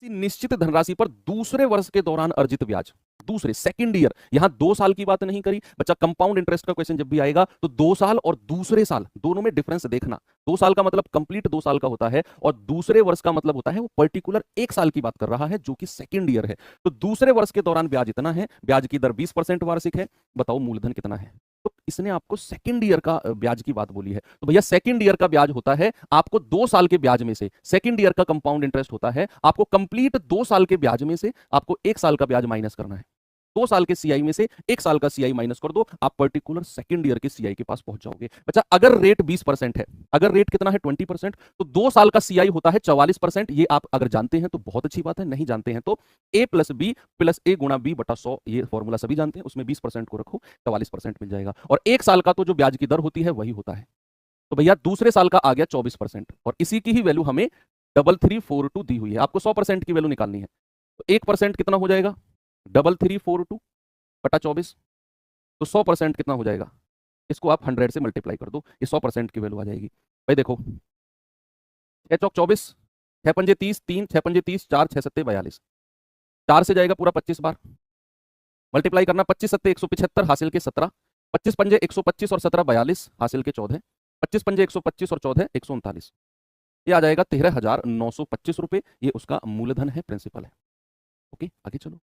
किसी निश्चित धनराशि पर दूसरे वर्ष के दौरान अर्जित ब्याज, दूसरे सेकंड ईयर, यहां 2 साल की बात नहीं करी बच्चा। कंपाउंड इंटरेस्ट का क्वेश्चन जब भी आएगा तो 2 साल और दूसरे साल दोनों में डिफरेंस देखना। 2 साल का मतलब कंप्लीट 2 साल का होता है और दूसरे वर्ष का मतलब होता है वो पर्टिकुलर 1 साल की बात कर रहा है जो कि सेकंड ईयर है। तो दूसरे वर्ष के दौरान ब्याज इतना है, ब्याज की दर 20% वार्षिक है, बताओ मूलधन कितना है। तो इसने आपको सेकंड ईयर का ब्याज की बात बोली है। तो भैया सेकंड ईयर का ब्याज होता है आपको 2 साल के ब्याज में से, सेकंड ईयर का कंपाउंड इंटरेस्ट होता है आपको कंप्लीट 2 साल के ब्याज में से आपको 1 साल का ब्याज माइनस करना है। 2 साल के सीआई में से 1 साल का सीआई माइनस कर दो, आप पर्टिकुलर सेकंड ईयर के सीआई के पास पहुंच जाओगे। बच्चा अगर रेट 20% है, अगर रेट कितना है 20%, तो 2 साल का सीआई होता है 44%। ये आप अगर जानते हैं तो बहुत अच्छी बात है, नहीं जानते हैं तो a प्लस बी प्लस ए गुणा बी बटा 100, ये फॉर्मूला सभी जानते हैं, उसमें 20% को रखो 44% मिल जाएगा। और 1 साल का तो जो ब्याज की दर होती है वही होता है। तो भैया दूसरे साल का आ गया 24% और इसी की ही वैल्यू हमें 3342 दी हुई है। आपको 100% की वैल्यू निकालनी है तो 1% कितना हो जाएगा 3342 बटा 24, तो 100% कितना हो जाएगा, इसको आप 100 से मल्टीप्लाई कर दो, ये 100% की वैल्यू आ जाएगी। भाई देखो 6 चौक 24, 6 पंजे 30, 3 6 पंजे 30, 4 6 सत्ते 42, 4 से जाएगा पूरा 25 बार, मल्टीप्लाई करना 25 सत्ते 175 हासिल के 17, 25 पंजे 125 और 17 42 हासिल के 14, 25 पंजे 125 और 14 139, ये आ जाएगा 13,925 रुपए। ये उसका मूलधन है, प्रिंसिपल है। ओके आगे चलो।